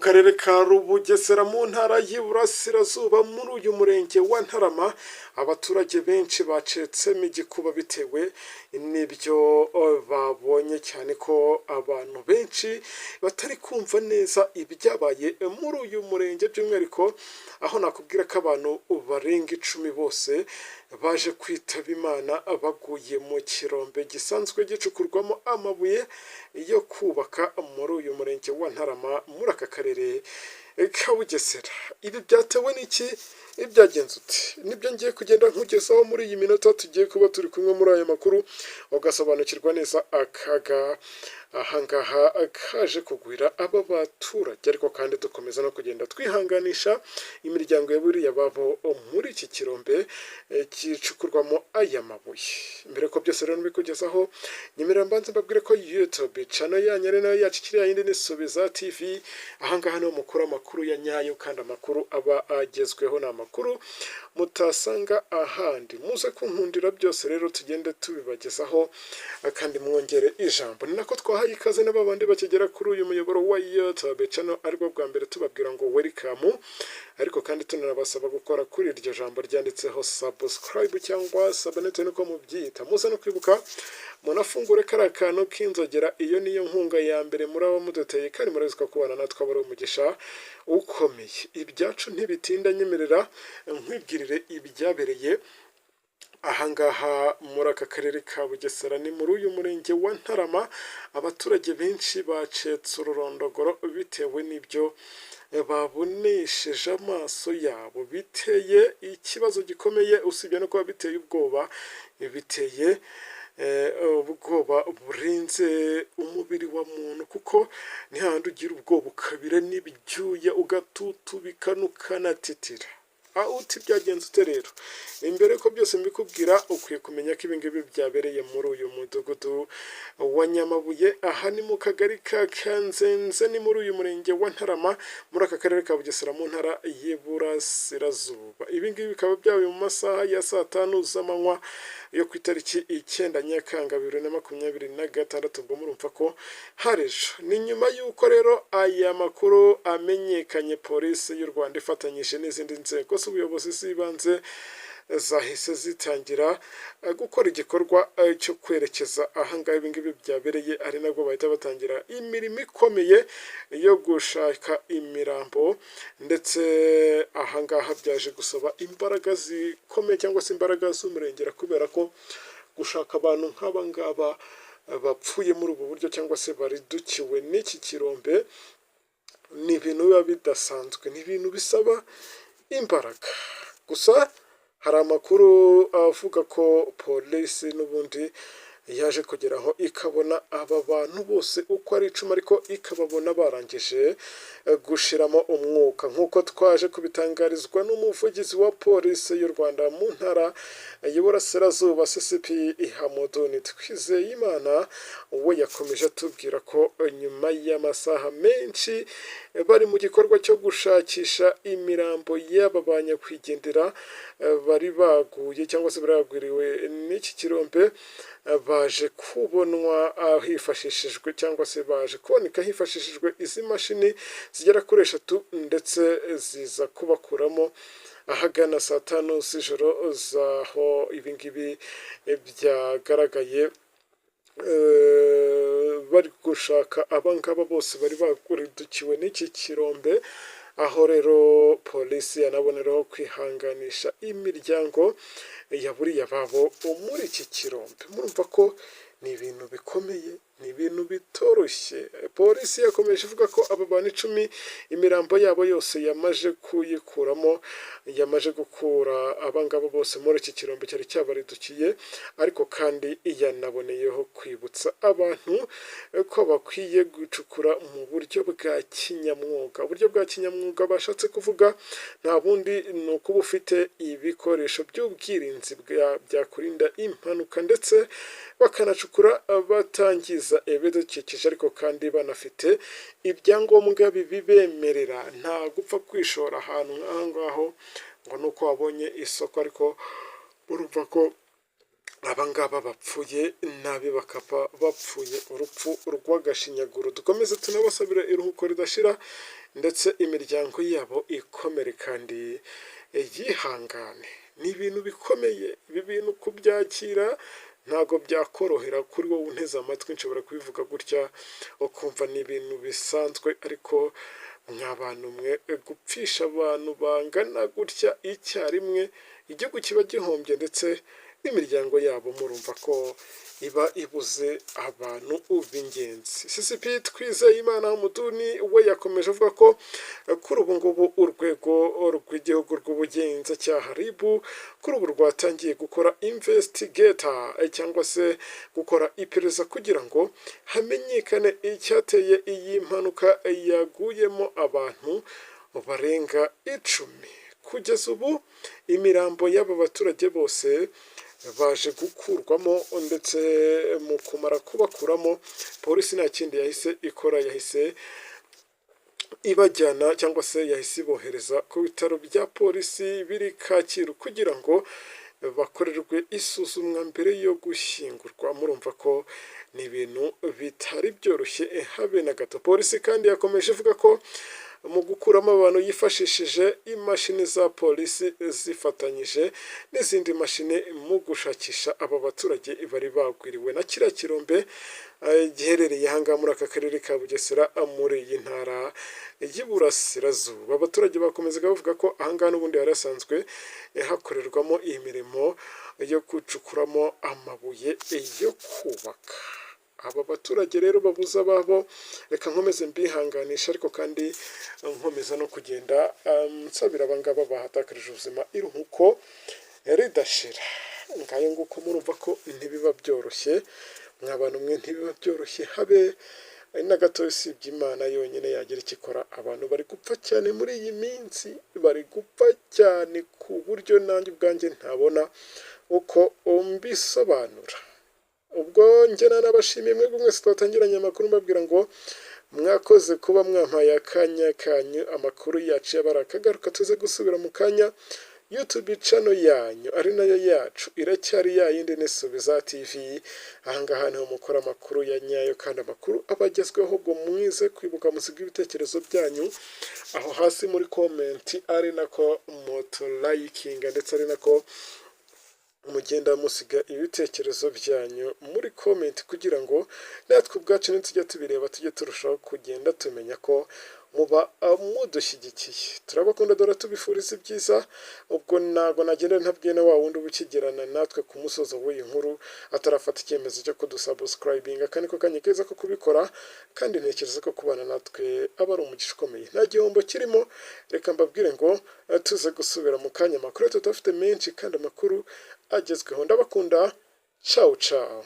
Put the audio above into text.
karere ka Bugesera mu ntara y'Iburasirazuba muri uyu murenge wa Ntarama abaturage benshi bacetsemo igikuba bitewe n'ibyo babonye cyane ko abantu benshi batari kumva neza ibyabaye muri uyu murenge by'umwihariko aho nakubwira ko abantu barenga 10 bose baje kwitaba Imana baguye mu kirombe gisanzwe gicukurwamo amabuye yo kubaka muri uyu murenge wa Ntarama muri aka karere ka Bugesera. Ibi byatewe n'iki? Ibyagenze uti nibyo ngiye kugenda nkugezaho muri iyi minota tugiye kuba turi kumwe muri aya makuru ugasobanukirwa neza akaga ahangaha kaje kugwira aba baturage, ariko kandi dukomeza no kugenda twihanganisha imiryango ya buriya babo muri iki kirombe gicukurwamo aya mabuye. Mbere ko byose rero nbikugezaho nyemerera mbanze mbabwire ko YouTube channel yanyu ari nayo yacu kiriya yindi ni Subiza TV. Ahangaha niho mukura amakuru ya nyayo kandi amakuru aba agezweho na amakuru mutasanga ahandi. Muze kunkundira byose rero tugende tubibagezaho kandi mwongere ijambo. Ni nako twahaye ikaze n'abandi bakigera kuri uyu muyoboro wa YouTube channel ariko bwa mbere tubabwira ngo welcome, ariko kandi tunabasaba gukora kuri iryo jambo ryanditseho subscribe cyangwa sabonete nuko mubyita. Muze no kwibuka munafungure kari akantu k'inzogera, iyo niyo nkunga ya mbere muri abo muduteye kandi murazika kubana natwe abari umugisha ukomeye. Ibyacu ntibitinda, nyemerera nkwibwirire ibyabereye ahangaha muri aka karere ka Bugesera ni muri uyu murenge wa Ntarama. Abaturage benshi bacetse ururondogoro bitewe n'ibyo babonesheje amaso yabo. Biteye ikibazo gikomeye, usibye no kuba biteye ubwoba, biteye ubwoba burenze umubiri wa muntu, kuko ni handi ugira ubwoba ukabira n'ibyuya ugatutubika nukanatitira. Uti byagenze ute rero? Imbere ko byose mbikubwira ukwiye kumenya ko ibingibi byabereye muri uyu mudugudu wa Nyamabuye, aha ni mu kagari ka Kanzenze, ni muri uyu murenge wa Ntarama muri aka karere ka Bugesera mu ntara y'Iburasirazuba. Ibingibi bikaba byabaye mu masaha ya saa 5 z'amanywa yo ku itariki 9 Nyakanga 2026. Ubwo murumva ko harejo ni nyuma y'uko rero aya makuru amenyekanye, polisi y'u Rwanda ifatanyije n'izindi nzego z'ubuyobozi z'ibanze zahise zitangira gukora igikorwa cyo kwerekeza ahangaha ibingibi byabereye, ari nabwo bahita batangira imirimo ikomeye yo gushaka imirambo, ndetse ahangaha byaje gusaba imbaraga zikomeye cyangwa se imbaraga z'umurengera, kubera ko gushaka abantu nk'aba ngaba bapfuye muri ubu buryo cyangwa se baridukiwe n'iki kirombe ni ibintu biba bidasanzwe, ni ibintu bisaba imbaraga. Gusa hari amakuru avuga ko polisi n'ubundi yaje kugeraho ikabona aba bantu bose uko ari 10, ariko ikababona barangije gushiramo umwuka, nk'uko twaje kubitangarizwa n'umuvugizi wa polisi y'u Rwanda mu ntara y'Iburasirazuba CCP Hamuduni Twizeyimana. we yakomeje atubwira ko nyuma y'amasaha menshi bari mu gikorwa cyo gushakisha imirambo y'aba banyakwigendera bari baguye cyangwa se baragwiriwe n'iki kirombe, baje kubonwa hifashishijwe cyangwa se baje kuboneka hifashishijwe izi mashini zigera kuri 3, ndetse ziza kubakuramo ahagana saa 5 z'ijoro zaho ibingibi byagaragaye. Bari gushaka abangaba bose bari bakuridukiwe n'iki kirombe, aho rero polisi yanaboneraho kwihanganisha imiryango ya buriya babo muri iki kirombe. Murumva ko ni ibintu bikomeye, ni ibintu bitoroshye. Polisi yakomeje ivuga ko aba bantu 10 imirambo yabo yose yamaje kuyikuramo, yamaje gukura abangabo bose muri iki kirombe cyari cyabaridukiye, ariko kandi yanaboneyeho kwibutsa abantu ko bakwiye gucukura mu buryo bwa kinyamwuga. Uburyo bwa kinyamwuga bashatse kuvuga nta bundi ni ukuba ufite ibikoresho by'ubwirinzi byakurinda impanuka, ndetse bakanacukura batangiza ibidukikije, ariko kandi banafite ibyangombwa bibemerera. Nta gupfa kwishora ahantu nk'aho ngaho ngo nuko wabonye isoko, ariko urumva ko abangaba bapfuye nabi, bakaba bapfuye urupfu rw'agashinyaguro. Dukomeze tunabasabira iruhuko ridashira ndetse imiryango yabo ikomere kandi yihangane. Ni ibintu bikomeye, ibi bintu kubyakira ntabwo byakorohera kuri wowe unteze amatwi. Nshobora kubivuga gutya ukumva ni ibintu bisanzwe, ariko mwa bantu mwe, gupfisha abantu bangana gutya icyarimwe, igihugu kiba gihombye ndetse n'imiryango yabo murumva ko iba ibuze abantu b'ingenzi. CCP Twizeyimana Hamuduni we yakomeje avuga ko kuri ubu ngubu urwego rw'igihugu rw'ubugenzacyaha RIB kuri ubu rwatangiye gukora investigator cyangwa se gukora iperereza kugira ngo hamenyekane icyateye iyi mpanuka yaguyemo abantu barenga 10. Kugeza ubu imirambo y'aba baturage bose baje gukurwamo, ndetse mu kumara kubakuramo polisi nta kindi yahise ikora, yahise ibajyana cyangwa se yahise ibohereza ku bitaro bya polisi biri Kacyiru kugira ngo bakorerwe isuzumwa mbere yo gushyingurwa. Murumva ko ni ibintu bitari byoroshye habe na gato. Polisi kandi yakomeje ivuga ko mu gukuramo abantu yifashishije imashini za polisi zifatanyije n'izindi mashini mu gushakisha aba baturage bari bagwiriwe na kiriya kirombe giherereye ahangaha muri aka karere ka Bugesera muri iyi ntara y'Iburasirazuba. Abaturage bakomezaga bavuga ko ahangaha n'ubundi hari hasanzwe hakorerwamo iyi mirimo yo gucukuramo amabuye yo kubaka. Aba baturage rero babuze ababo, reka nkomeze mbihanganisha, ariko kandi nkomeza no kugenda nsabira abangaba bahatakarije ubuzima iruhuko ridashira. Ngayo nguko murumva ko ntibiba byoroshye, mwa bantu mwe ntibiba byoroshye habe na gato. Usibye Imana yonyine yagira icyo ikora. Abantu bari gupfa cyane muri iyi minsi, bari gupfa cyane ku buryo nanjye ubwanjye ntabona uko mbisobanura. Ubwo njyana n'abashimiye mwebwe mwese twatangiranye amakuru mbabwira ngo mwakoze kuba mwampaye akanya kanyu. Amakuru yacu yabara akagaruka, tuze gusubira mu kanya. YouTube channel yanyu ari nayo yacu iracyari yayindi ni Subiza TV. Ahangaha niho mukora amakuru ya nyayo kandi amakuru abagezweho. Ubwo mwize kwibuka musiga ibitekerezo byanyu aho hasi muri comment, ari nako moto likinga ndetse ari nako mugenda musiga ibitekerezo byanyu muri comment kugira ngo natwe ubwacu nitujya tubireba tujye turushaho kugenda tumenya ko muba mudushyigikiye. Turabakunda dore tubifuriza ibyiza. Ubwo ntago nagenda ntabwiye na wa wundi ubukigerana natwe ku musozo w'iyi nkuru atarafata icyemezo cyo kudusubscribinga, kandi ko kanya keza ko kubikora, kandi ntekereza ko kubana natwe aba ari umugisha ukomeye, nta gihombo kirimo. Reka mbabwire ngo tuze gusubira mu kanya. Amakuru tudafite menshi kandi amakuru agezweho. Ndabakunda. Ciao ciao.